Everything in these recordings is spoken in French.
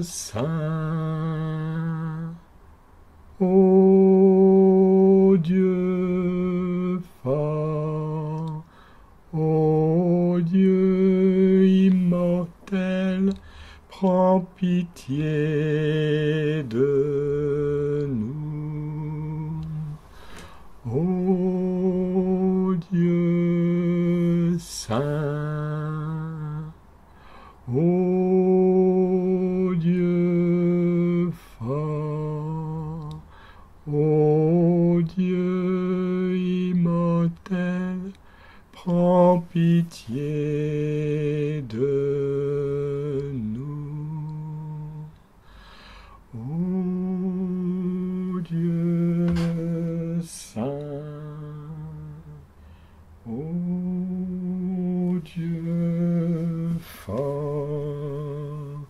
saint, ô Dieu fort, ô Dieu immortel, prends pitié de nous. Ô Dieu saint, ô Dieu fort, ô Dieu immortel, prends pitié de nous. Ô Dieu saint, ô Dieu fort,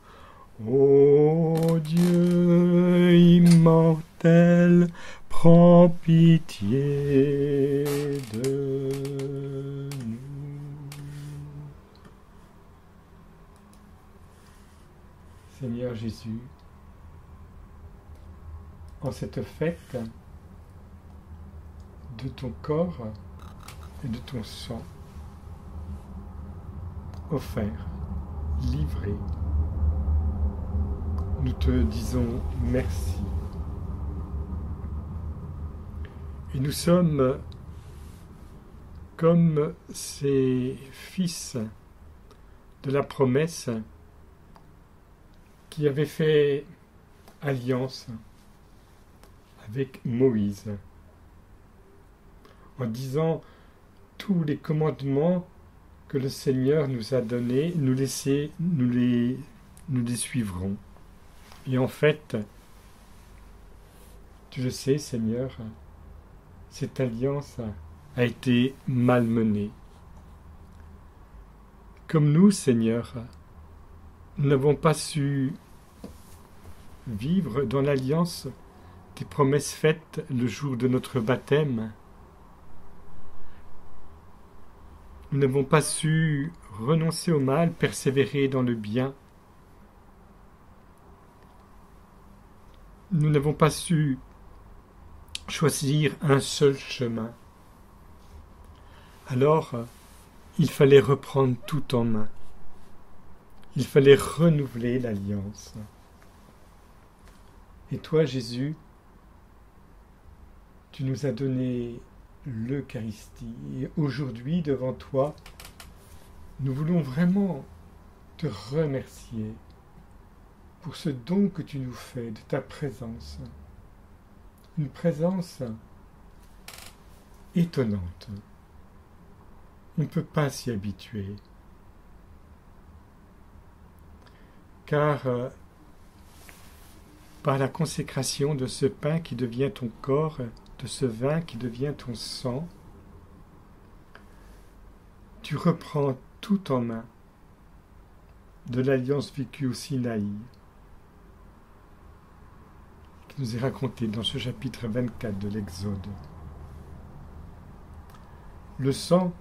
ô Dieu immortel, prends pitié de nous. Seigneur Jésus, en cette fête de ton corps et de ton sang, offert, livré, nous te disons merci. Et nous sommes comme ces fils de la promesse qui avaient fait alliance avec Moïse en disant tous les commandements que le Seigneur nous a donnés, nous les suivrons. Et en fait, tu le sais, Seigneur, cette alliance a été malmenée. Comme nous, Seigneur, nous n'avons pas su vivre dans l'alliance des promesses faites le jour de notre baptême. Nous n'avons pas su renoncer au mal, persévérer dans le bien. Nous n'avons pas su choisir un seul chemin. Alors, il fallait reprendre tout en main. Il fallait renouveler l'alliance. Et toi, Jésus, tu nous as donné l'Eucharistie. Et aujourd'hui, devant toi, nous voulons vraiment te remercier pour ce don que tu nous fais de ta présence. Une présence étonnante. On ne peut pas s'y habituer. Car par la consécration de ce pain qui devient ton corps, de ce vin qui devient ton sang, tu reprends tout en main de l'alliance vécue au Sinaï, qui nous est racontée dans ce chapitre 24 de l'Exode. Le sang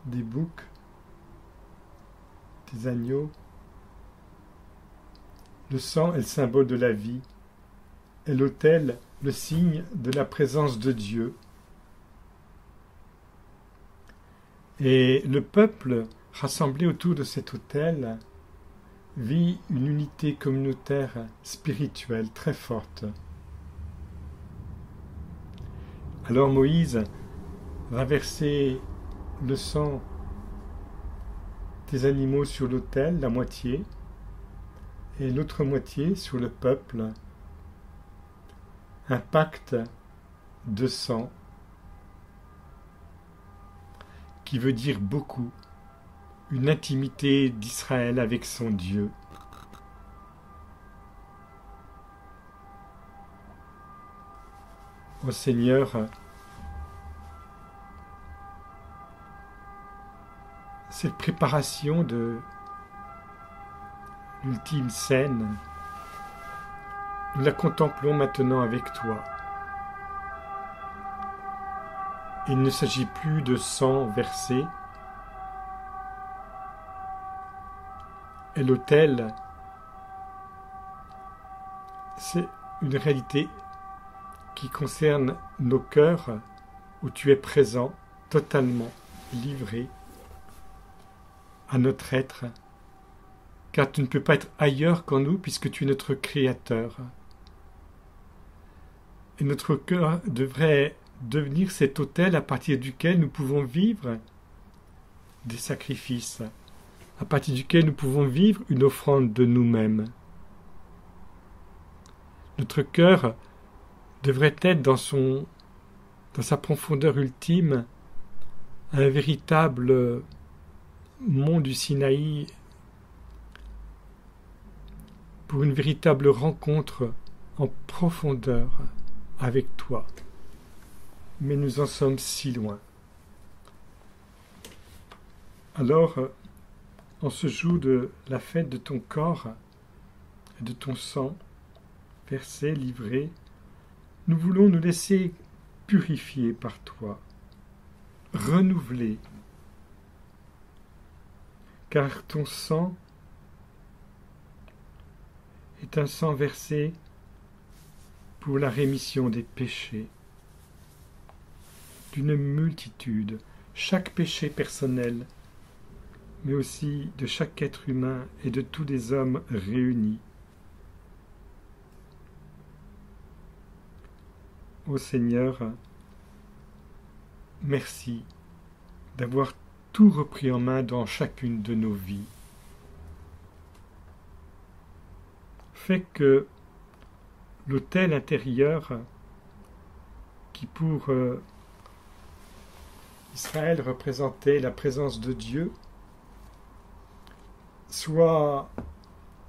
des boucs, des agneaux, le sang est le symbole de la vie, et l'autel le signe de la présence de Dieu. Et le peuple rassemblé autour de cet autel vit une unité communautaire spirituelle très forte. Alors Moïse va verser le sang des animaux sur l'autel, la moitié, et l'autre moitié sur le peuple. Un pacte de sang qui veut dire beaucoup, une intimité d'Israël avec son Dieu. Ô Seigneur, cette préparation de l'ultime scène, nous la contemplons maintenant avec toi. Il ne s'agit plus de sang versé, et l'autel, c'est une réalité qui concerne nos cœurs, où tu es présent, totalement livré à notre être, car tu ne peux pas être ailleurs qu'en nous, puisque tu es notre Créateur. Et notre cœur devrait devenir cet autel à partir duquel nous pouvons vivre des sacrifices, à partir duquel nous pouvons vivre une offrande de nous-mêmes. Notre cœur devrait être dans sa profondeur ultime un véritable mont du Sinaï pour une véritable rencontre en profondeur avec toi. Mais nous en sommes si loin. Alors, en ce jour de la fête de ton corps et de ton sang, versé, livré, nous voulons nous laisser purifier par toi, renouveler, car ton sang est un sang versé pour la rémission des péchés, d'une multitude, chaque péché personnel, mais aussi de chaque être humain et de tous les hommes réunis. Ô Seigneur, merci d'avoir tout repris en main dans chacune de nos vies. Fais que l'autel intérieur, qui pour Israël représentait la présence de Dieu, soit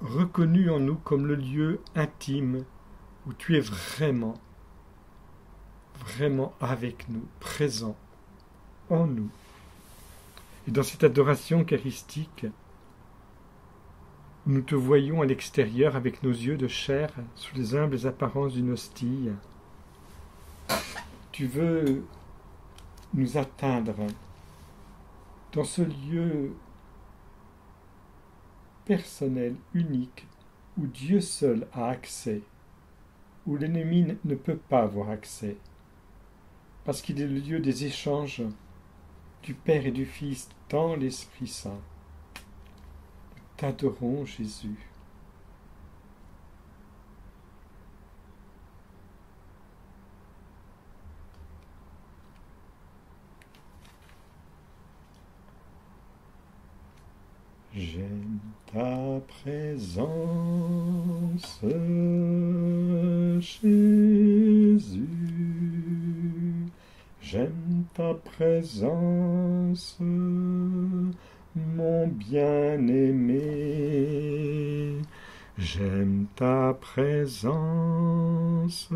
reconnu en nous comme le lieu intime où tu es vraiment avec nous, présent en nous. Et dans cette adoration eucharistique, nous te voyons à l'extérieur avec nos yeux de chair sous les humbles apparences d'une hostie. Tu veux nous atteindre dans ce lieu personnel, unique, où Dieu seul a accès, où l'ennemi ne peut pas avoir accès, parce qu'il est le lieu des échanges du Père et du Fils dans l'Esprit Saint. Nous t'adorons, Jésus. J'aime ta présence, Jésus. J'aime ta présence, mon bien-aimé. J'aime ta présence,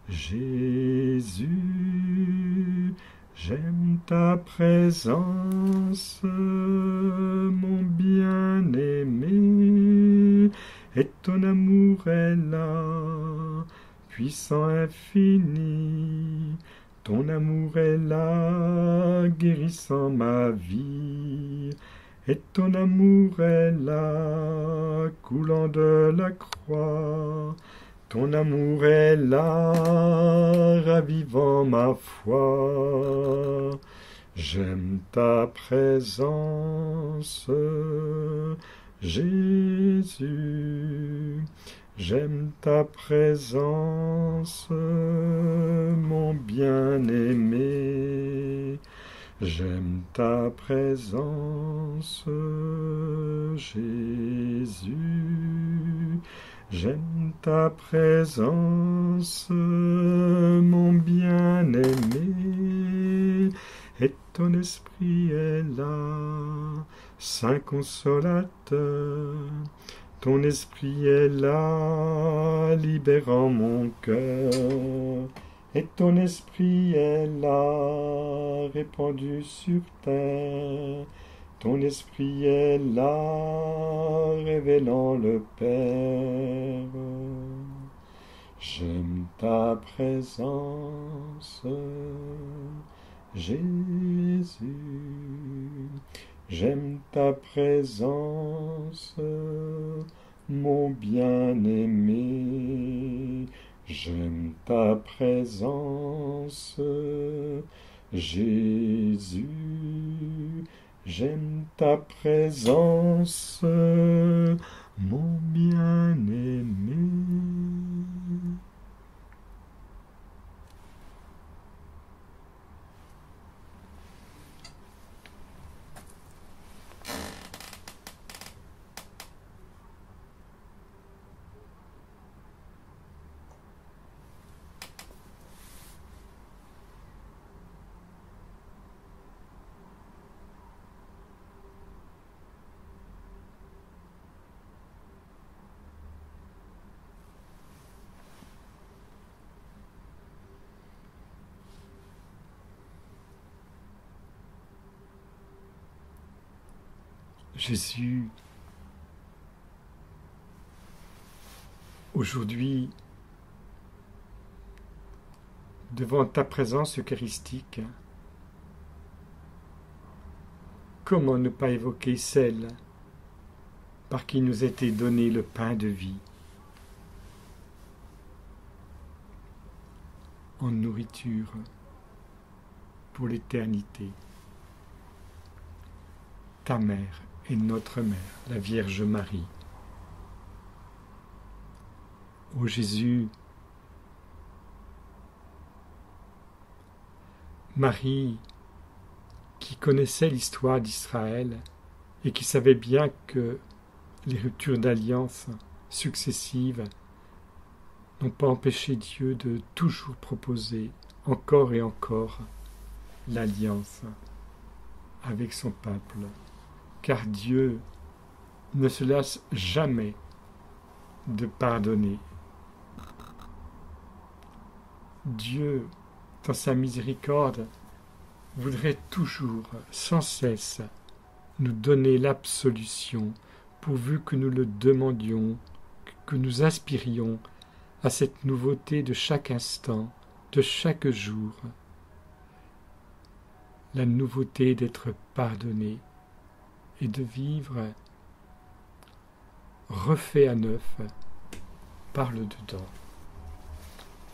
Jésus. J'aime ta présence, mon bien-aimé, et ton amour est là, puissant infini. Ton amour est là, guérissant ma vie, et ton amour est là, coulant de la croix. Ton amour est là, ravivant ma foi. J'aime ta présence, Jésus. J'aime ta présence, mon bien-aimé. J'aime ta présence, Jésus. J'aime ta présence, mon bien-aimé, et ton esprit est là, Saint Consolateur. Ton esprit est là, libérant mon cœur, et ton esprit est là, répandu sur terre. Ton esprit est là, révélant le Père. J'aime ta présence, Jésus. J'aime ta présence, mon bien-aimé. J'aime ta présence, Jésus. J'aime ta présence, mon bien-aimé. Jésus, aujourd'hui, devant ta présence eucharistique, comment ne pas évoquer celle par qui nous a été donné le pain de vie, en nourriture pour l'éternité, ta mère et notre mère, la Vierge Marie. Ô Jésus, Marie, qui connaissait l'histoire d'Israël et qui savait bien que les ruptures d'alliance successives n'ont pas empêché Dieu de toujours proposer encore et encore l'alliance avec son peuple, car Dieu ne se lasse jamais de pardonner. Dieu, dans sa miséricorde, voudrait toujours, sans cesse, nous donner l'absolution, pourvu que nous le demandions, que nous aspirions à cette nouveauté de chaque instant, de chaque jour, la nouveauté d'être pardonné et de vivre refait à neuf par le dedans.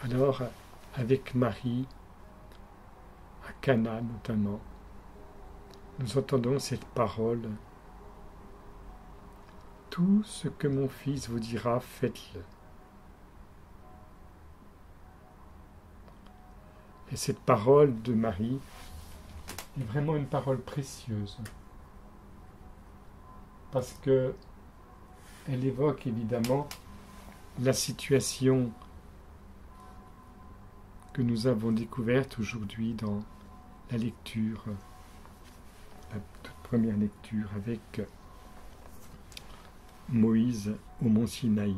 Alors, avec Marie, à Cana notamment, nous entendons cette parole: tout ce que mon Fils vous dira, faites-le. Et cette parole de Marie est vraiment une parole précieuse, parce que elle évoque évidemment la situation que nous avons découverte aujourd'hui dans la lecture, la toute première lecture avec Moïse au mont Sinaï.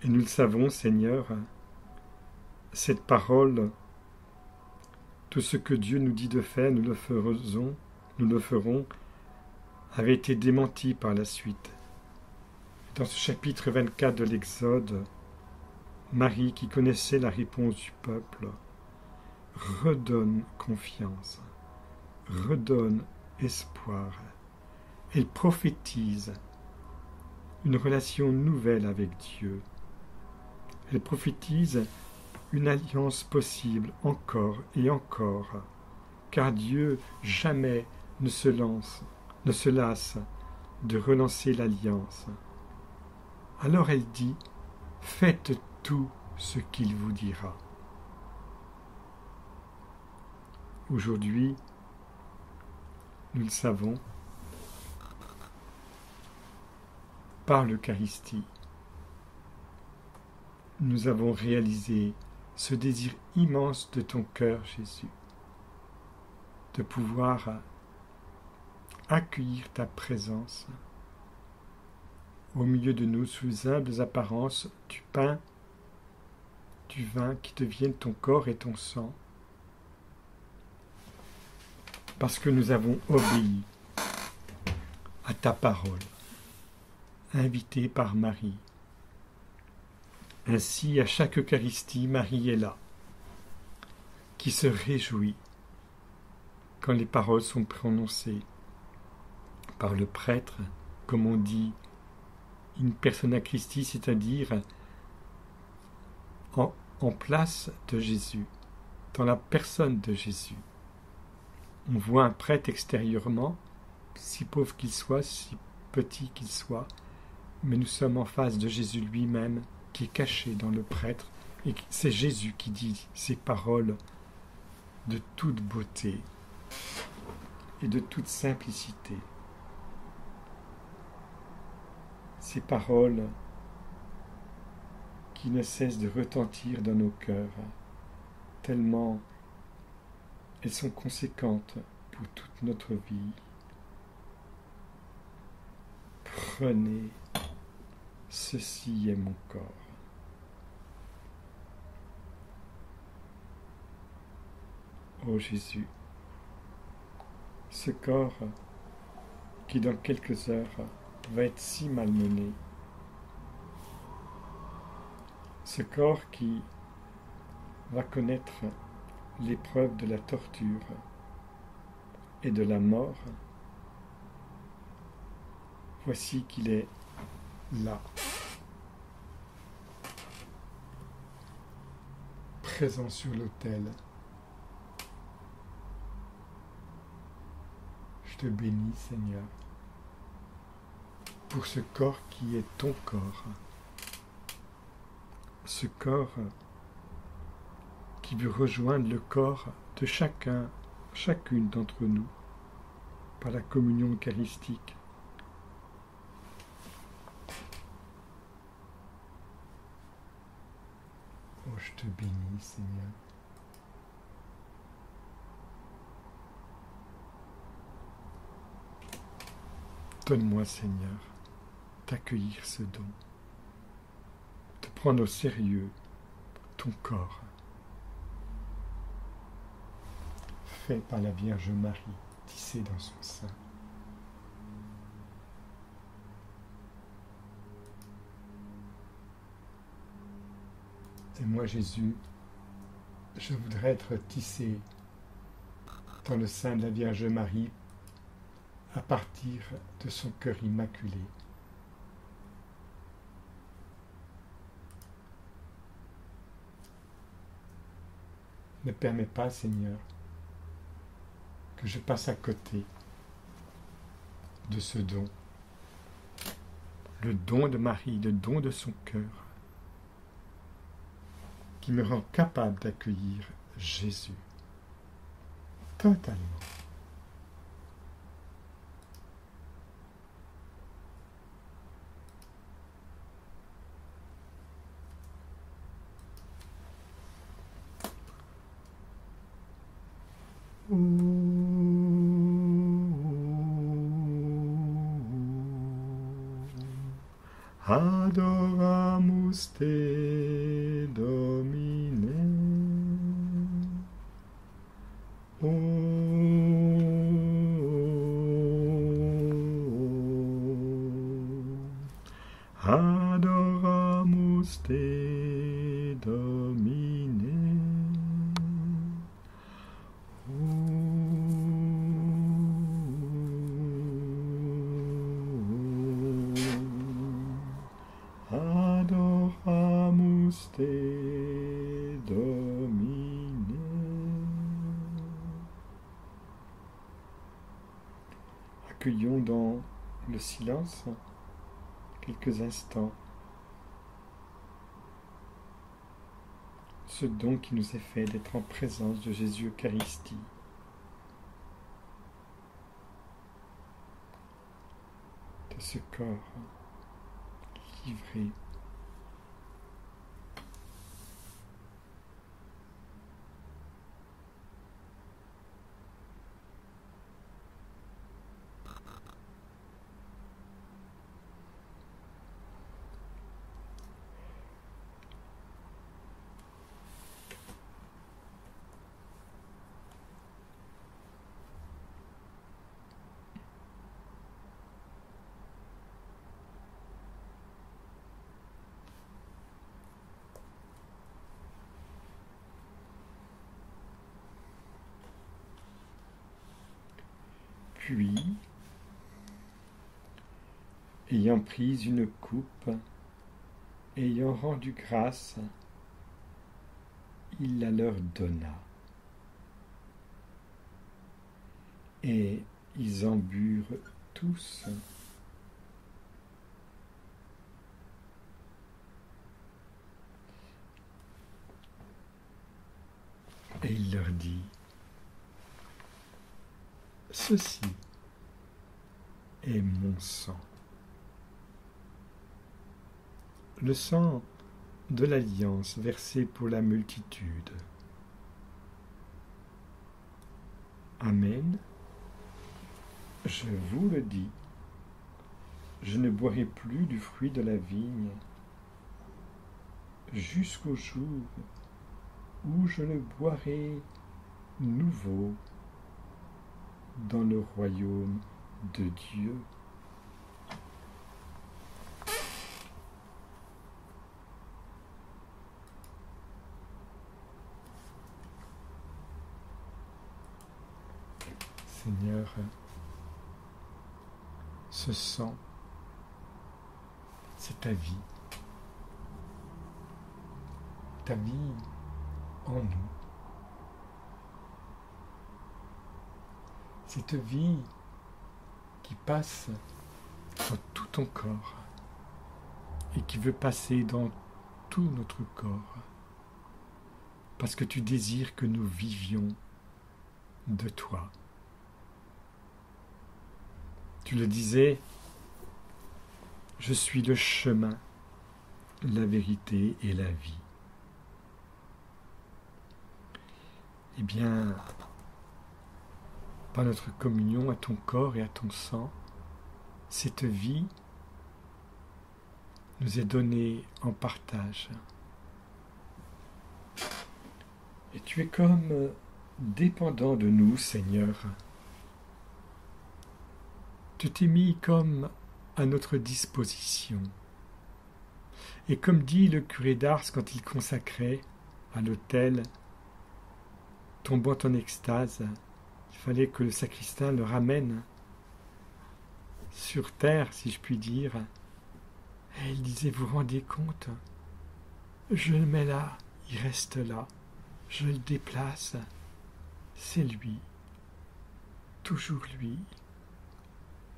Et nous le savons, Seigneur, cette parole, tout ce que Dieu nous dit de faire, nous le ferons, avait été démenti par la suite. Dans ce chapitre 24 de l'Exode, Marie, qui connaissait la réponse du peuple, redonne confiance, redonne espoir. Elle prophétise une relation nouvelle avec Dieu. Elle prophétise une alliance possible encore et encore, car Dieu jamais ne se lasse de relancer l'alliance. Alors elle dit: faites tout ce qu'il vous dira. Aujourd'hui, nous le savons, par l'Eucharistie, nous avons réalisé ce désir immense de ton cœur, Jésus, de pouvoir accueillir ta présence au milieu de nous sous les humbles apparences du pain, du vin qui deviennent ton corps et ton sang, parce que nous avons obéi à ta parole, invitée par Marie. Ainsi, à chaque Eucharistie, Marie est là, qui se réjouit quand les paroles sont prononcées par le prêtre, comme on dit, in persona Christi, c'est-à-dire en place de Jésus, dans la personne de Jésus. On voit un prêtre extérieurement, si pauvre qu'il soit, si petit qu'il soit, mais nous sommes en face de Jésus lui-même, qui est caché dans le prêtre, et c'est Jésus qui dit ces paroles de toute beauté et de toute simplicité. Ces paroles qui ne cessent de retentir dans nos cœurs, tellement elles sont conséquentes pour toute notre vie. Prenez, ceci est mon corps. Ô Jésus, ce corps qui dans quelques heures va être si malmené, ce corps qui va connaître l'épreuve de la torture et de la mort, voici qu'il est là, présent sur l'autel. Je te bénis, Seigneur, pour ce corps qui est ton corps, ce corps qui veut rejoindre le corps de chacun, chacune d'entre nous, par la communion eucharistique. Oh, je te bénis, Seigneur. Donne-moi, Seigneur, d'accueillir ce don, de prendre au sérieux ton corps, fait par la Vierge Marie, tissé dans son sein. Et moi, Jésus, je voudrais être tissé dans le sein de la Vierge Marie à partir de son cœur immaculé. Ne permets pas, Seigneur, que je passe à côté de ce don, le don de Marie, le don de son cœur, qui me rend capable d'accueillir Jésus totalement. Adoramus te, Domine. Adoramus te, Domine. Adoramus te, Domine. Accueillons dans le silence quelques instants ce don qui nous est fait d'être en présence de Jésus Eucharistie. De ce corps livré. Puis, ayant pris une coupe, ayant rendu grâce, il la leur donna. Et ils en burent tous. Et il leur dit, ceci est mon sang. Le sang de l'alliance versé pour la multitude. Amen. Je vous le dis, je ne boirai plus du fruit de la vigne jusqu'au jour où je le boirai nouveau dans le royaume de Dieu. Seigneur, ce sang, c'est ta vie en nous. Cette vie qui passe dans tout ton corps et qui veut passer dans tout notre corps, parce que tu désires que nous vivions de toi. Tu le disais, je suis le chemin, la vérité et la vie. Eh bien, par notre communion à ton corps et à ton sang, cette vie nous est donnée en partage. Et tu es comme dépendant de nous, Seigneur. Tu t'es mis comme à notre disposition. Et comme dit le curé d'Ars quand il consacrait à l'autel, tombant en extase, il fallait que le sacristain le ramène sur terre, si je puis dire. Et il disait, vous vous rendez compte? Je le mets là, il reste là. Je le déplace. C'est lui. Toujours lui.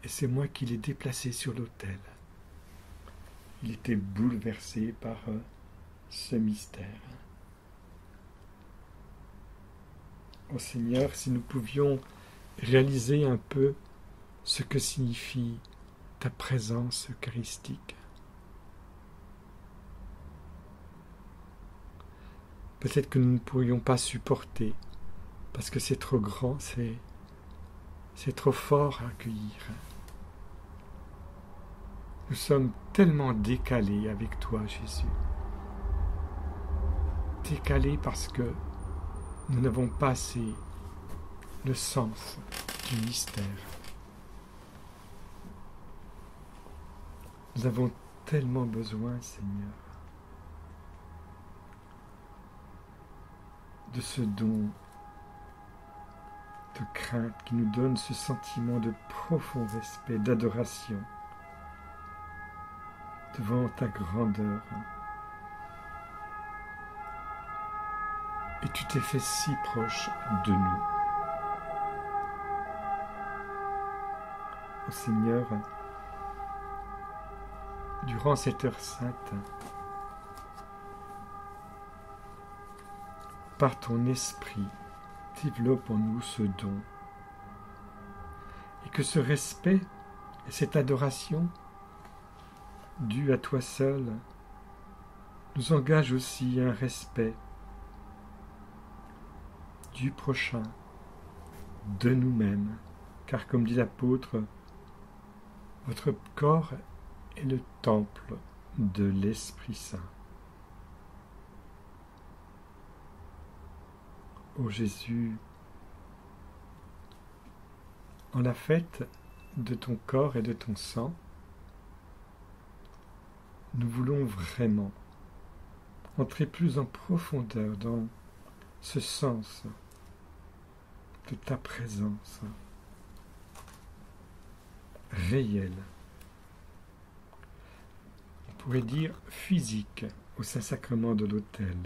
Et c'est moi qui l'ai déplacé sur l'autel. Il était bouleversé par ce mystère. Oh Seigneur, si nous pouvions réaliser un peu ce que signifie ta présence eucharistique. Peut-être que nous ne pourrions pas supporter, parce que c'est trop grand, c'est trop fort à accueillir. Nous sommes tellement décalés avec toi, Jésus. Décalés parce que nous n'avons pas assez le sens du mystère. Nous avons tellement besoin, Seigneur, de ce don de crainte qui nous donne ce sentiment de profond respect, d'adoration devant ta grandeur. Et tu t'es fait si proche de nous. Ô Seigneur, durant cette heure sainte, par ton esprit, développe en nous ce don. Et que ce respect et cette adoration due à toi seul nous engage aussi un respect du prochain, de nous-mêmes, car comme dit l'apôtre, votre corps est le temple de l'Esprit Saint. Ô Jésus, en la fête de ton corps et de ton sang, nous voulons vraiment entrer plus en profondeur dans ce sens de ta présence. réel. On pourrait dire physique au Saint-Sacrement de l'autel.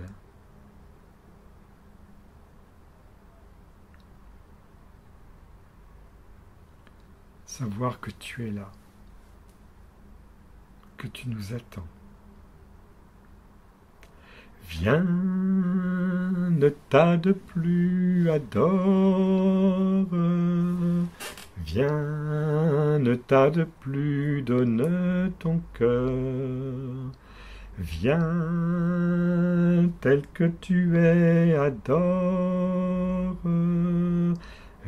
Savoir que tu es là, que tu nous attends. Viens, ne tarde plus, adore. Viens, ne tarde plus, donne ton cœur. Viens, tel que tu es, adore.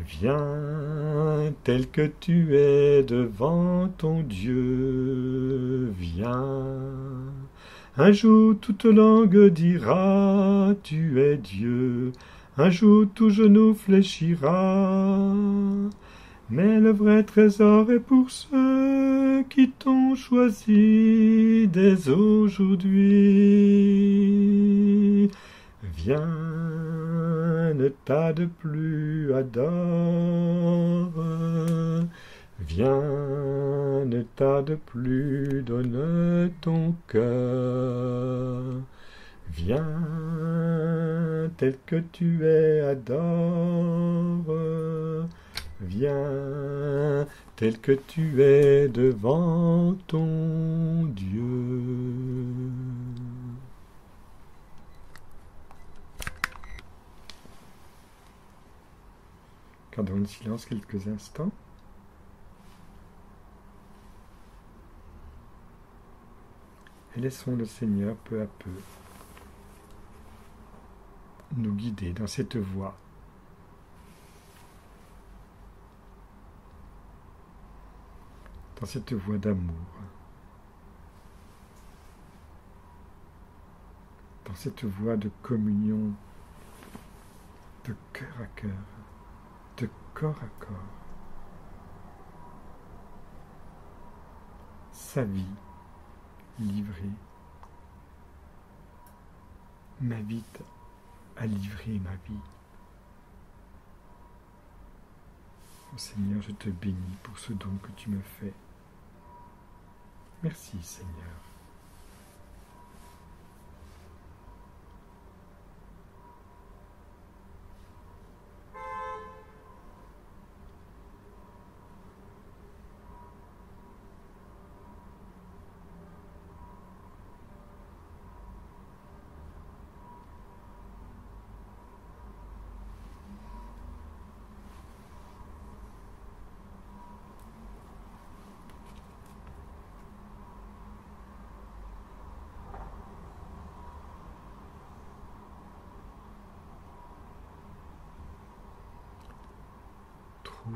Viens, tel que tu es devant ton Dieu. Viens. Un jour toute langue dira, tu es Dieu. Un jour tout genou fléchira. Mais le vrai trésor est pour ceux qui t'ont choisi dès aujourd'hui. Viens, ne tarde plus, adore. Viens, ne tarde plus, donne ton cœur. Viens, tel que tu es, adore. Viens, tel que tu es devant ton Dieu. Gardons le silence quelques instants. Et laissons le Seigneur peu à peu nous guider dans cette voie. Dans cette voie d'amour. Dans cette voie de communion, de cœur à cœur, de corps à corps. Sa vie livrée. M'invite à livrer ma vie. Oh Seigneur, je te bénis pour ce don que tu me fais. Merci Seigneur.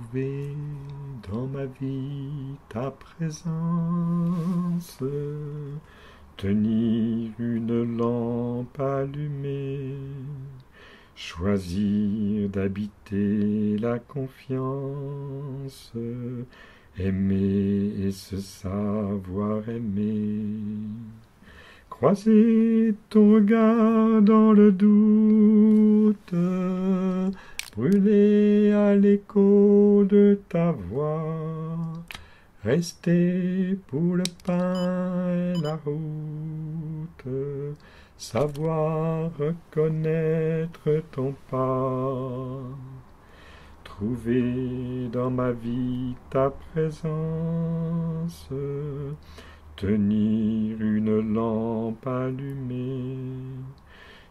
Trouver dans ma vie ta présence, tenir une lampe allumée, choisir d'habiter la confiance, aimer et se savoir aimer, croiser ton regard dans le doute, brûler à l'écho de ta voix, rester pour le pain et la route, savoir reconnaître ton pas, trouver dans ma vie ta présence, tenir une lampe allumée,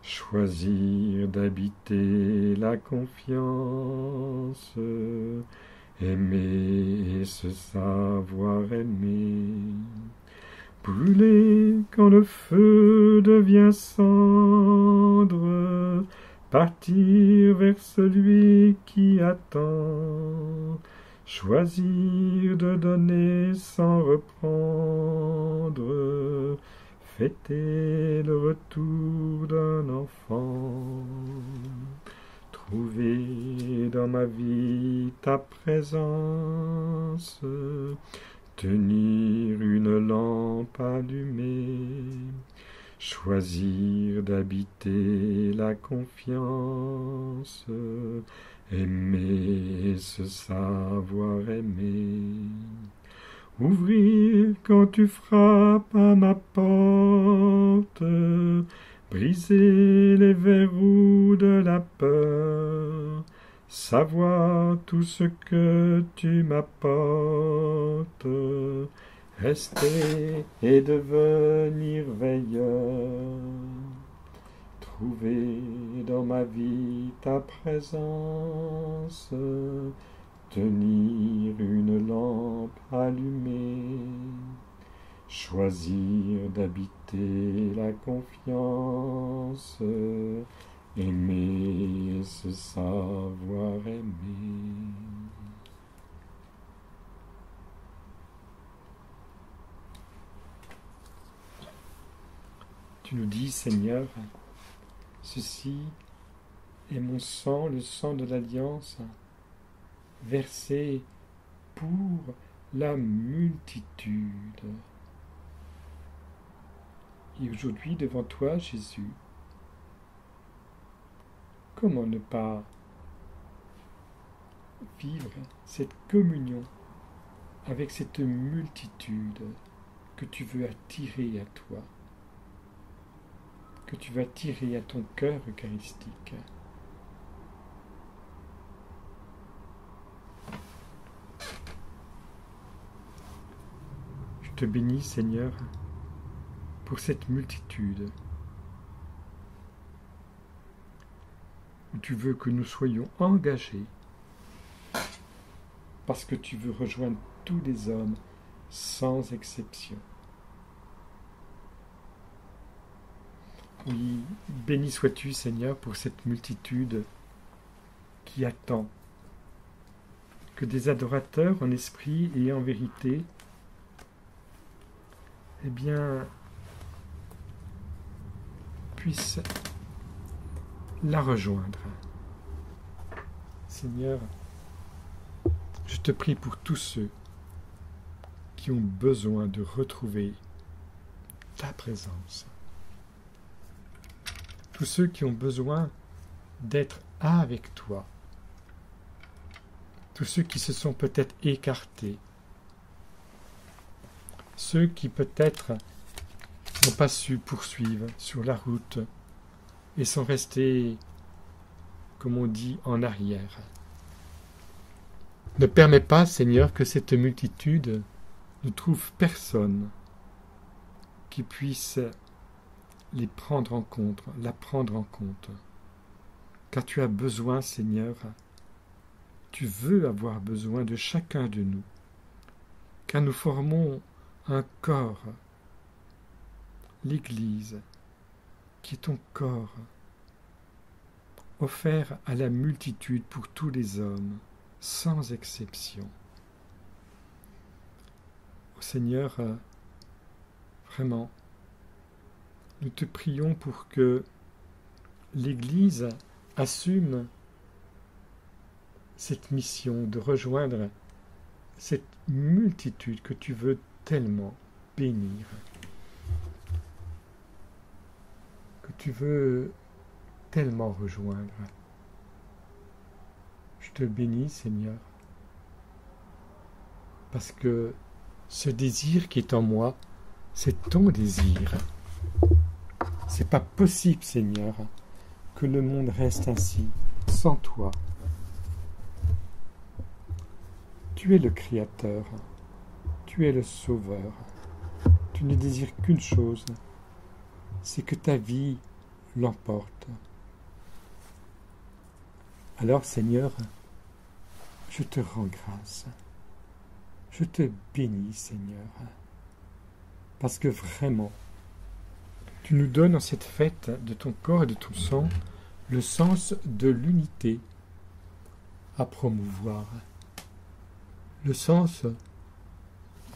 choisir d'habiter la confiance, aimer et se savoir aimer, brûler quand le feu devient cendre, partir vers celui qui attend, choisir de donner sans reprendre, fêter le retour d'un enfant, trouver dans ma vie ta présence, tenir une lampe allumée, choisir d'habiter la confiance, aimer et se savoir aimer, Ouvrir quand tu frappes à ma porte, briser les verrous de la peur, savoir tout ce que tu m'apportes, rester et devenir veilleur, trouver dans ma vie ta présence, tenir une lampe allumée, choisir d'habiter la confiance, aimer, se savoir aimer. Tu nous dis, Seigneur, ceci est mon sang, le sang de l'Alliance, versé pour la multitude. Et aujourd'hui, devant toi, Jésus, comment ne pas vivre cette communion avec cette multitude que tu veux attirer à toi, que tu vas attirer à ton cœur eucharistique. Je te bénis, Seigneur, pour cette multitude où tu veux que nous soyons engagés parce que tu veux rejoindre tous les hommes sans exception. Oui, béni sois-tu, Seigneur, pour cette multitude qui attend que des adorateurs en esprit et en vérité, eh bien, puissent la rejoindre. Seigneur, je te prie pour tous ceux qui ont besoin de retrouver ta présence. Tous ceux qui ont besoin d'être avec toi. Tous ceux qui se sont peut-être écartés. Ceux qui peut-être n'ont pas su poursuivre sur la route et sont restés, comme on dit, en arrière. Ne permets pas, Seigneur, que cette multitude ne trouve personne qui puisse les prendre en compte, la prendre en compte. Car tu as besoin, Seigneur, tu veux avoir besoin de chacun de nous, car nous formons un corps, l'Église, qui est ton corps, offert à la multitude pour tous les hommes, sans exception. Ô Seigneur, vraiment, nous te prions pour que l'Église assume cette mission de rejoindre cette multitude que tu veux tellement bénir, que tu veux tellement rejoindre. Je te bénis, Seigneur, parce que ce désir qui est en moi, c'est ton désir. C'est pas possible, Seigneur, que le monde reste ainsi, sans toi. Tu es le Créateur, tu es le Sauveur. Tu ne désires qu'une chose, c'est que ta vie l'emporte. Alors, Seigneur, je te rends grâce. Je te bénis, Seigneur, parce que vraiment, tu nous donnes en cette fête de ton corps et de ton sang le sens de l'unité à promouvoir, le sens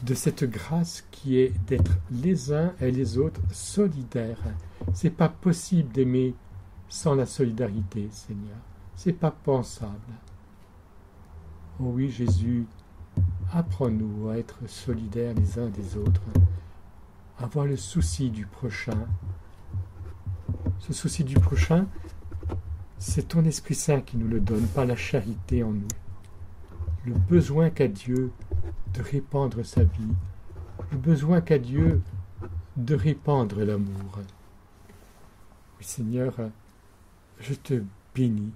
de cette grâce qui est d'être les uns et les autres solidaires. C'est pas possible d'aimer sans la solidarité, Seigneur. C'est pas pensable. Oh oui, Jésus, apprends-nous à être solidaires les uns des autres, à avoir le souci du prochain. Ce souci du prochain, c'est ton Esprit Saint qui nous le donne, pas la charité en nous. Le besoin qu'a Dieu de répandre sa vie, le besoin qu'a Dieu de répandre l'amour. Oui, Seigneur, je te bénis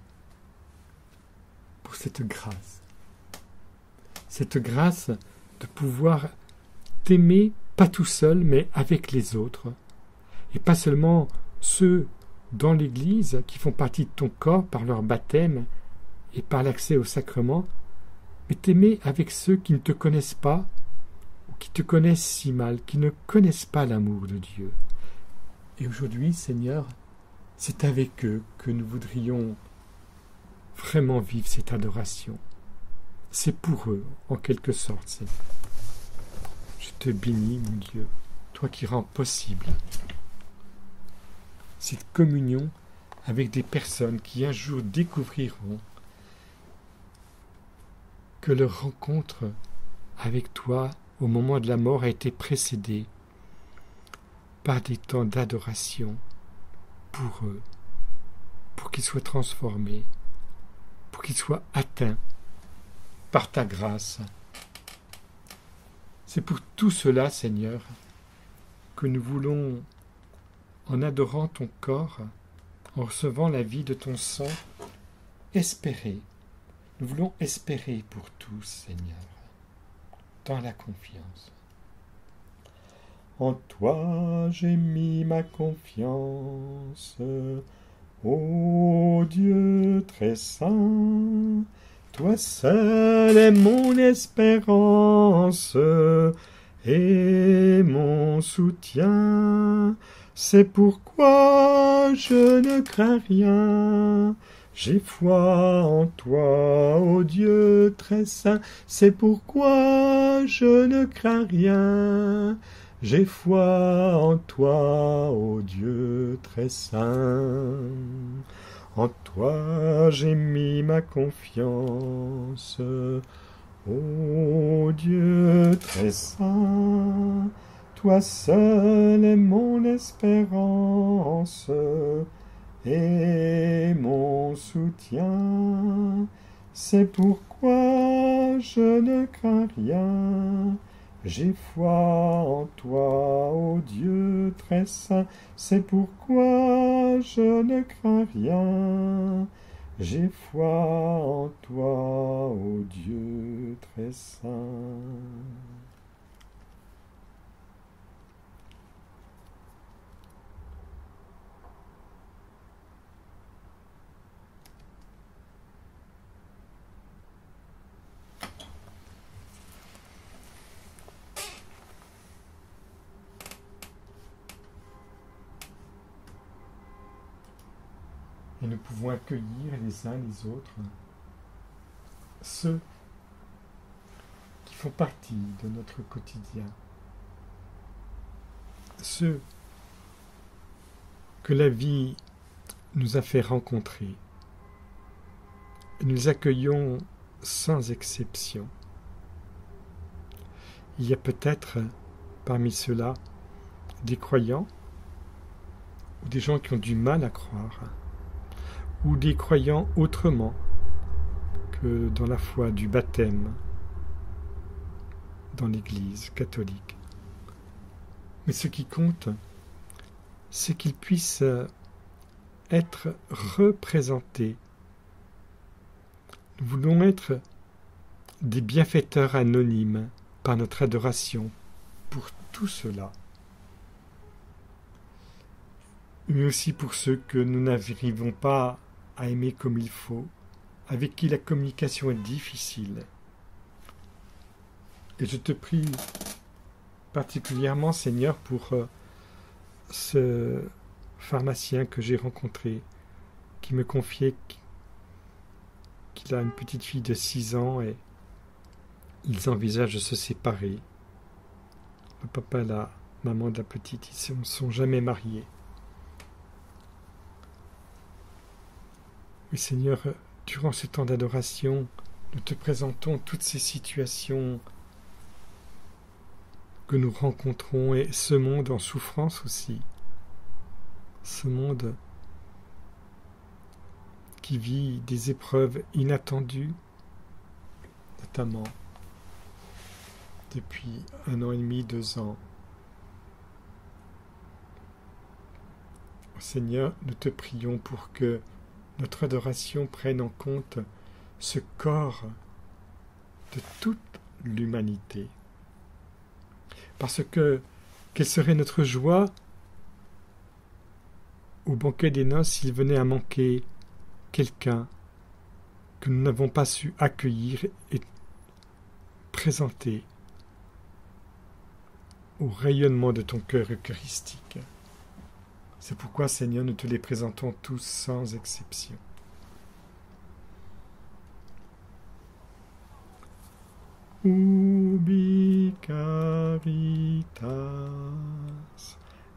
pour cette grâce de pouvoir t'aimer, pas tout seul, mais avec les autres, et pas seulement ceux dans l'Église qui font partie de ton corps par leur baptême et par l'accès au sacrement, mais t'aimer avec ceux qui ne te connaissent pas ou qui te connaissent si mal, qui ne connaissent pas l'amour de Dieu. Et aujourd'hui, Seigneur, c'est avec eux que nous voudrions vraiment vivre cette adoration. C'est pour eux, en quelque sorte, Seigneur. Je te bénis, mon Dieu, toi qui rends possible cette communion avec des personnes qui un jour découvriront que leur rencontre avec toi au moment de la mort a été précédée par des temps d'adoration pour eux, pour qu'ils soient transformés, pour qu'ils soient atteints par ta grâce. C'est pour tout cela, Seigneur, que nous voulons, en adorant ton corps, en recevant la vie de ton sang, espérer. Nous voulons espérer pour tous, Seigneur, dans la confiance. En toi j'ai mis ma confiance, ô Dieu très saint, toi seul es mon espérance et mon soutien. C'est pourquoi je ne crains rien. J'ai foi en toi, ô Dieu très saint. C'est pourquoi je ne crains rien. J'ai foi en toi, ô Dieu très saint. En toi j'ai mis ma confiance, ô Dieu très saint. Toi seul est mon espérance et mon soutien. C'est pourquoi je ne crains rien. J'ai foi en toi, ô Dieu très saint. C'est pourquoi je ne crains rien. J'ai foi en toi, ô Dieu très saint. Et nous pouvons accueillir les uns les autres, ceux qui font partie de notre quotidien, ceux que la vie nous a fait rencontrer. Nous accueillons sans exception. Il y a peut-être parmi ceux-là des croyants ou des gens qui ont du mal à croire, ou des croyants autrement que dans la foi du baptême dans l'Église catholique. Mais ce qui compte, c'est qu'ils puissent être représentés. Nous voulons être des bienfaiteurs anonymes par notre adoration pour tout cela, mais aussi pour ceux que nous n'arrivons pas à aimer comme il faut, avec qui la communication est difficile. Et je te prie particulièrement, Seigneur, pour ce pharmacien que j'ai rencontré, qui me confiait qu'il a une petite fille de 6 ans et ils envisagent de se séparer. Le papa et la maman de la petite, ils ne sont jamais mariés. Oui, Seigneur, durant ce temps d'adoration, nous te présentons toutes ces situations que nous rencontrons et ce monde en souffrance aussi. Ce monde qui vit des épreuves inattendues, notamment depuis 1 an et demi, 2 ans. Seigneur, nous te prions pour que notre adoration prenne en compte ce corps de toute l'humanité. Parce que, quelle serait notre joie au banquet des noces s'il venait à manquer quelqu'un que nous n'avons pas su accueillir et présenter au rayonnement de ton cœur eucharistique. C'est pourquoi, Seigneur, nous te les présentons tous sans exception. Ubi caritas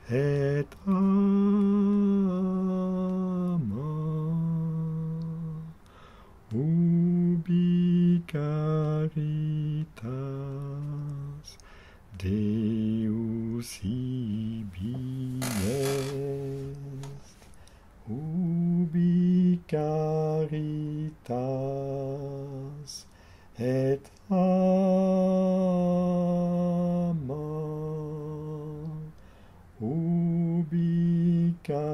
et amor, ubi caritas Deus ibi est, ubi caritas et amor, ubi caritas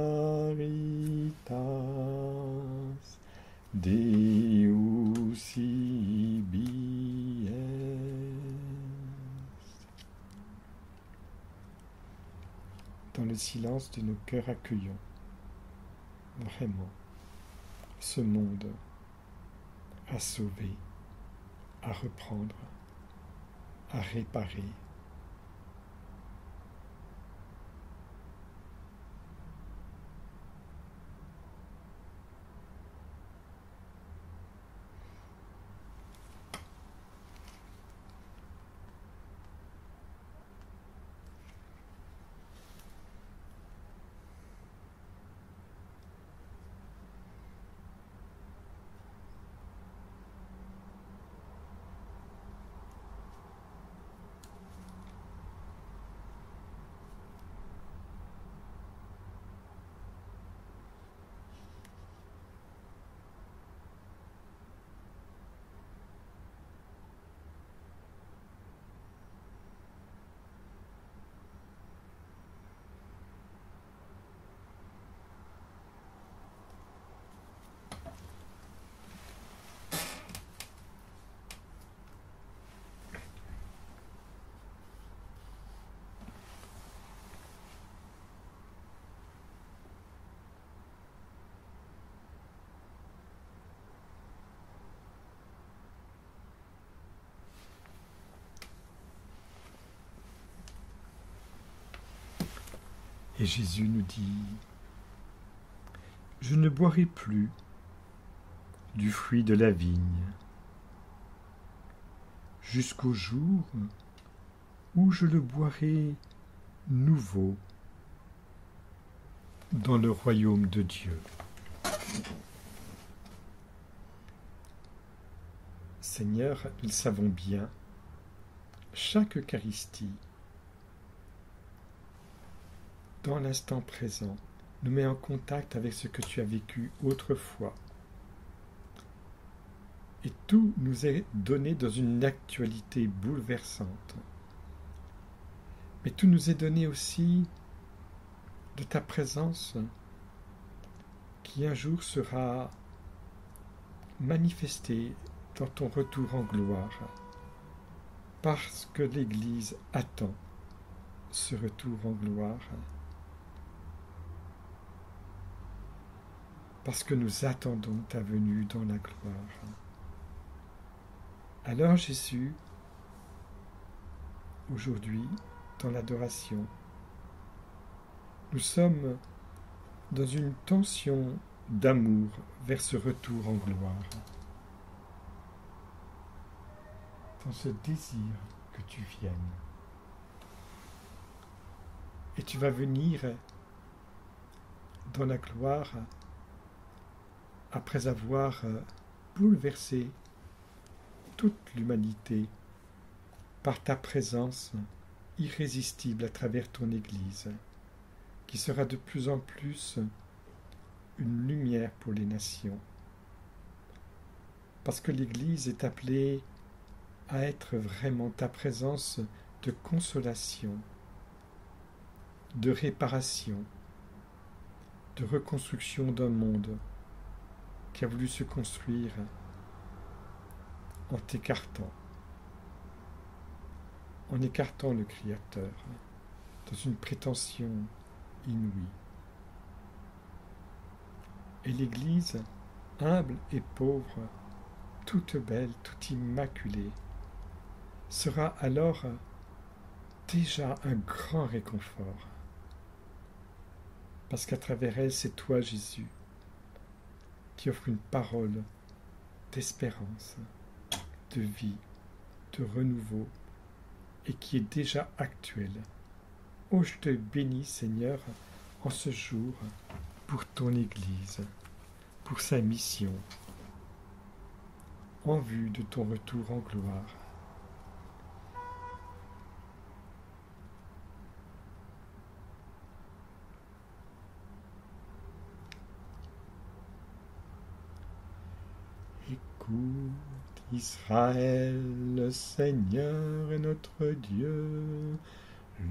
Deus ibi est. Dans le silence de nos cœurs, accueillons vraiment ce monde à sauver, à reprendre, à réparer. Et Jésus nous dit, « Je ne boirai plus du fruit de la vigne jusqu'au jour où je le boirai nouveau dans le royaume de Dieu. » Seigneur, nous savons bien, chaque Eucharistie, dans l'instant présent, nous met en contact avec ce que tu as vécu autrefois. Et tout nous est donné dans une actualité bouleversante. Mais tout nous est donné aussi de ta présence qui un jour sera manifestée dans ton retour en gloire, parce que l'Église attend ce retour en gloire. Parce que nous attendons ta venue dans la gloire. Alors Jésus, aujourd'hui, dans l'adoration, nous sommes dans une tension d'amour vers ce retour en gloire, dans ce désir que tu viennes. Et tu vas venir dans la gloire après avoir bouleversé toute l'humanité par ta présence irrésistible à travers ton Église, qui sera de plus en plus une lumière pour les nations. Parce que l'Église est appelée à être vraiment ta présence de consolation, de réparation, de reconstruction d'un monde qui a voulu se construire en t'écartant, en écartant le Créateur, dans une prétention inouïe. Et l'Église, humble et pauvre, toute belle, toute immaculée, sera alors déjà un grand réconfort. Parce qu'à travers elle, c'est toi, Jésus, qui offre une parole d'espérance, de vie, de renouveau, et qui est déjà actuelle. Oh, je te bénis, Seigneur, en ce jour, pour ton Église, pour sa mission, en vue de ton retour en gloire. Écoute, Israël, le Seigneur est notre Dieu,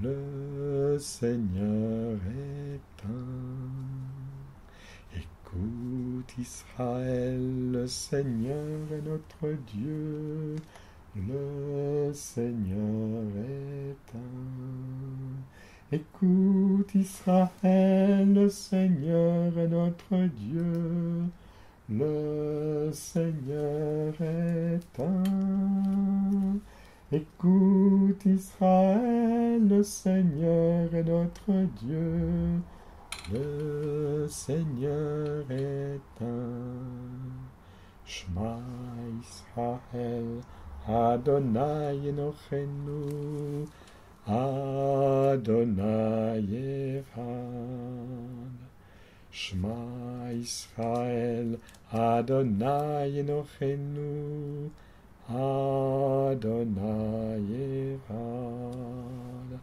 le Seigneur est un. Écoute, Israël, le Seigneur est notre Dieu, le Seigneur est un. Écoute, Israël, le Seigneur est notre Dieu, le Seigneur est un. Écoute, Israël, le Seigneur est notre Dieu, le Seigneur est un. Shema Israël, Adonai Enochenu, Adonai Echad. Shema Israël, Adonai Enochenu, Adonai Echad.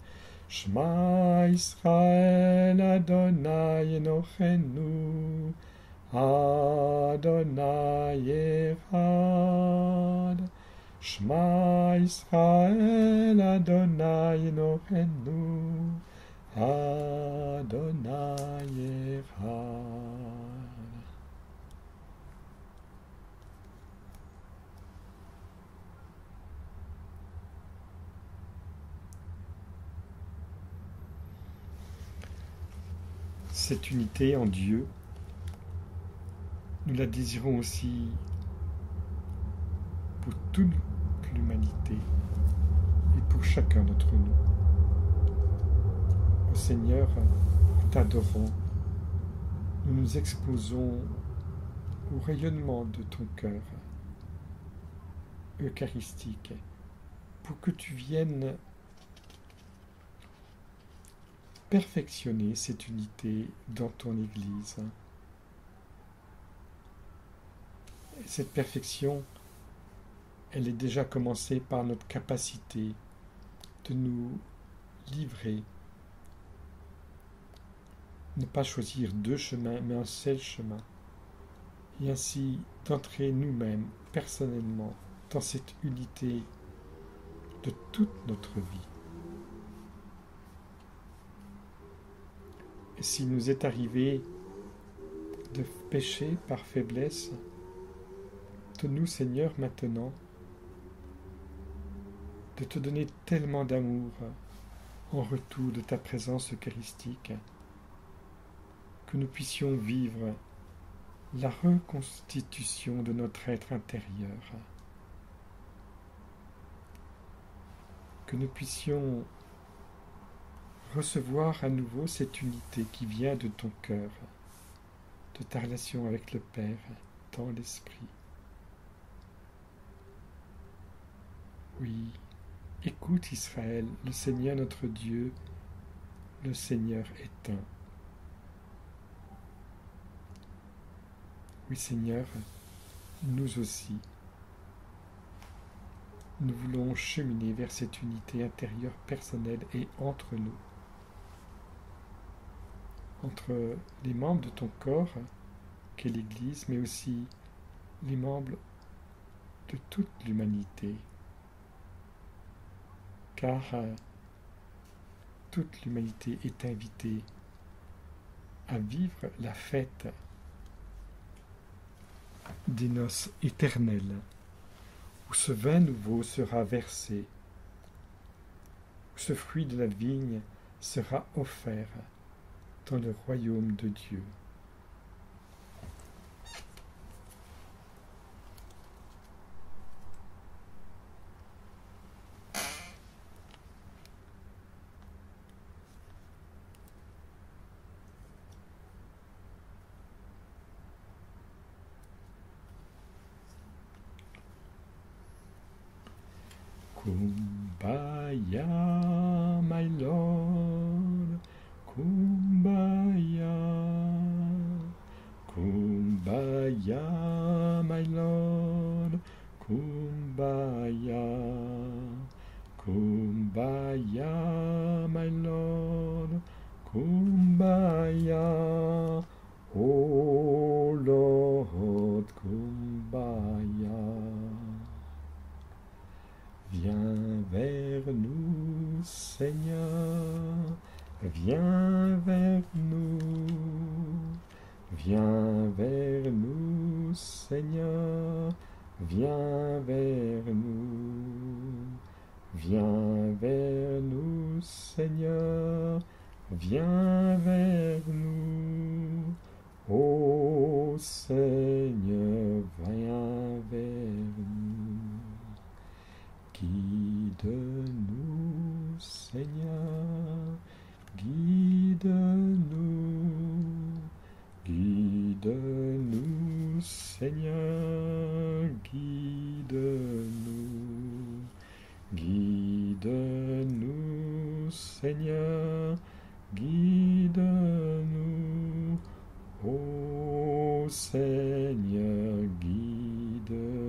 Shema Israël, Adonai Enochenu, Adonai Echad. Shema Israël, Adonai Enochenu, Adonai Echad. Cette unité en Dieu, nous la désirons aussi pour toute l'humanité et pour chacun d'entre nous. Ô Seigneur, en t'adorant, nous nous exposons au rayonnement de ton cœur eucharistique pour que tu viennes perfectionner cette unité dans ton Église. Et cette perfection, elle est déjà commencée par notre capacité de nous livrer, ne pas choisir deux chemins, mais un seul chemin, et ainsi d'entrer nous-mêmes, personnellement, dans cette unité de toute notre vie. Et s'il nous est arrivé de pécher par faiblesse, donne-nous, Seigneur, maintenant, de te donner tellement d'amour en retour de ta présence eucharistique, que nous puissions vivre la reconstitution de notre être intérieur, que nous puissions recevoir à nouveau cette unité qui vient de ton cœur, de ta relation avec le Père dans l'Esprit. Oui, écoute Israël, le Seigneur notre Dieu, le Seigneur est un. Oui Seigneur, nous aussi, nous voulons cheminer vers cette unité intérieure personnelle et entre nous, entre les membres de ton corps, qu'est l'Église, mais aussi les membres de toute l'humanité, car toute l'humanité est invitée à vivre la fête des noces éternelles, où ce vin nouveau sera versé, où ce fruit de la vigne sera offert dans le royaume de Dieu. Kumbaya, my Lord, Kumbaya, Kumbaya, my Lord, Kumbaya, Kumbaya, my Lord, Kumbaya, oh Lord, Kumbaya. Viens vers nous, Seigneur, viens vers nous, viens vers nous, Seigneur, viens vers nous, viens vers nous, Seigneur, viens vers nous, ô Seigneur, viens vers nous. Guide-nous, Seigneur, guide-nous, guide-nous, Seigneur, guide-nous, guide-nous, Seigneur, guide-nous, ô Seigneur, guide-nous.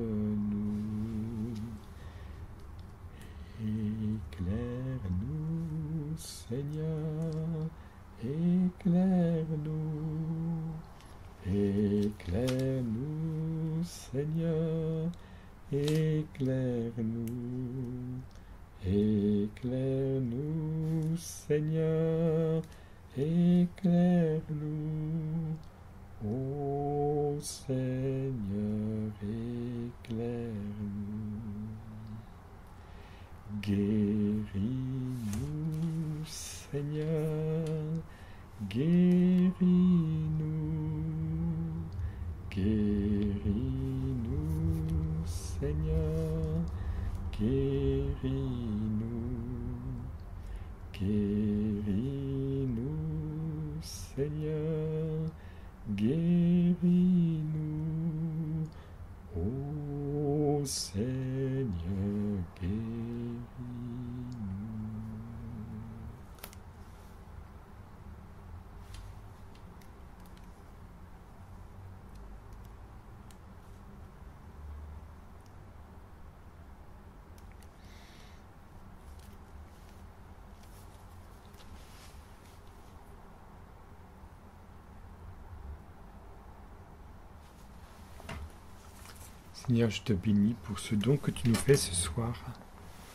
Éclaire-nous, Seigneur, éclaire-nous, éclaire-nous, Seigneur, éclaire-nous, éclaire-nous, Seigneur, éclaire-nous, ô Seigneur, éclaire-nous. Guéris-nous, Seigneur, guéris-nous, guéris-nous, Seigneur, guéris-nous, guéris-nous, Seigneur, guéris-nous, ô Seigneur, guéris-nous. Seigneur, je te bénis pour ce don que tu nous fais ce soir,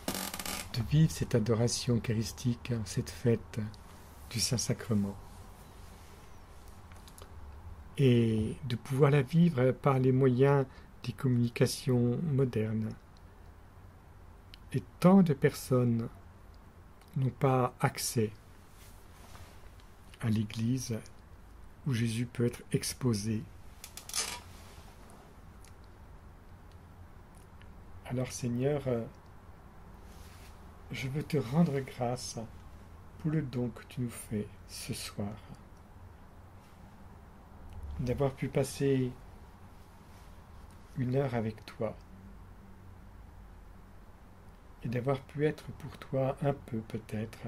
de vivre cette adoration eucharistique, cette fête du Saint-Sacrement, et de pouvoir la vivre par les moyens des communications modernes. Et tant de personnes n'ont pas accès à l'Église où Jésus peut être exposé. Alors Seigneur, je veux te rendre grâce pour le don que tu nous fais ce soir, d'avoir pu passer une heure avec toi et d'avoir pu être pour toi un peu peut-être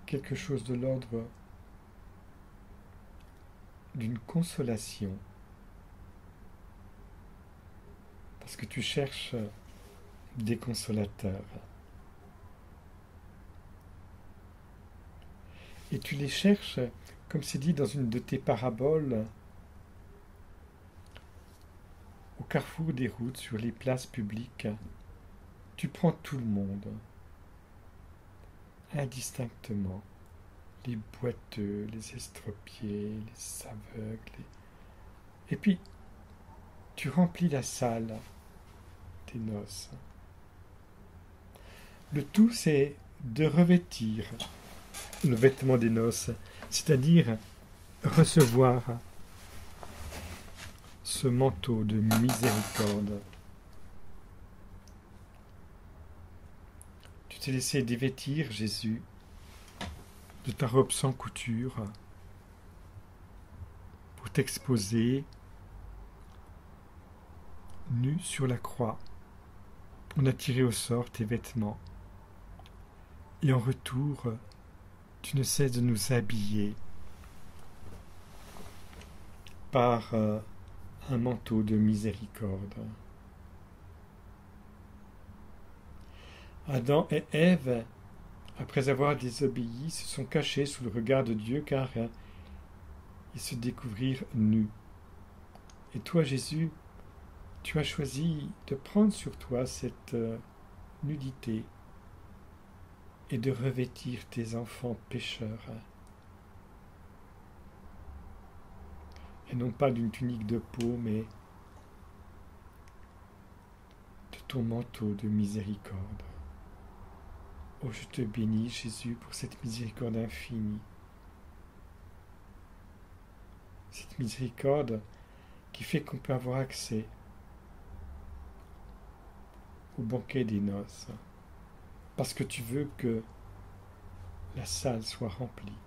quelque chose de l'ordre d'une consolation. Parce que tu cherches des consolateurs. Et tu les cherches, comme c'est dit dans une de tes paraboles, au carrefour des routes, sur les places publiques, tu prends tout le monde, indistinctement, les boiteux, les estropiés, les aveugles, et puis tu remplis la salle des noces. Le tout, c'est de revêtir le vêtement des noces, c'est-à-dire recevoir ce manteau de miséricorde. Tu t'es laissé dévêtir, Jésus, de ta robe sans couture pour t'exposer nu sur la croix. On a tiré au sort tes vêtements. Et en retour, tu ne cesses de nous habiller par un manteau de miséricorde. Adam et Ève, après avoir désobéi, se sont cachés sous le regard de Dieu car ils se découvrirent nus. Et toi, Jésus, tu as choisi de prendre sur toi cette nudité et de revêtir tes enfants pécheurs. Et non pas d'une tunique de peau, mais de ton manteau de miséricorde. Oh, je te bénis, Jésus, pour cette miséricorde infinie. Cette miséricorde qui fait qu'on peut avoir accès au banquet des noces, parce que tu veux que la salle soit remplie,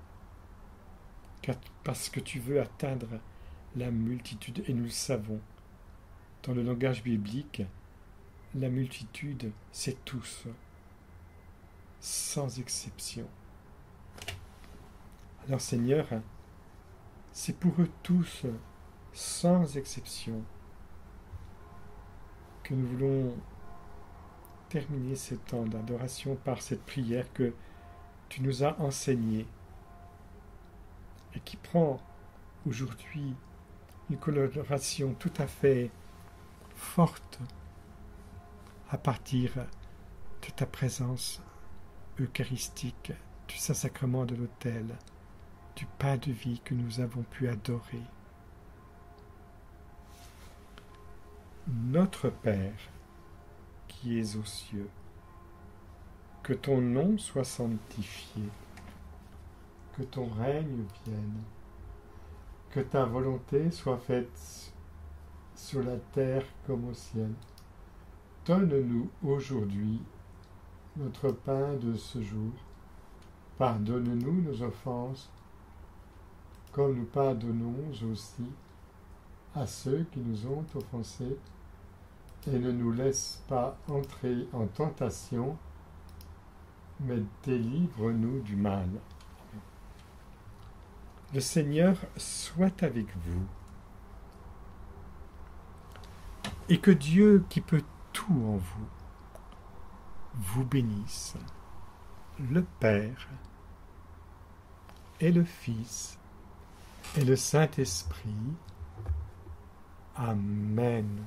parce que tu veux atteindre la multitude, et nous le savons. Dans le langage biblique, la multitude, c'est tous, sans exception. Alors Seigneur, c'est pour eux tous, sans exception, que nous voulons terminer ce temps d'adoration par cette prière que tu nous as enseignée et qui prend aujourd'hui une coloration tout à fait forte à partir de ta présence eucharistique, du Saint-Sacrement de l'autel, du pain de vie que nous avons pu adorer. Notre Père, qui es aux cieux, que ton nom soit sanctifié, que ton règne vienne, que ta volonté soit faite sur la terre comme au ciel. Donne-nous aujourd'hui notre pain de ce jour. Pardonne-nous nos offenses, comme nous pardonnons aussi à ceux qui nous ont offensés, et ne nous laisse pas entrer en tentation, mais délivre-nous du mal. Le Seigneur soit avec vous, et que Dieu qui peut tout en vous, vous bénisse, le Père et le Fils et le Saint-Esprit. Amen.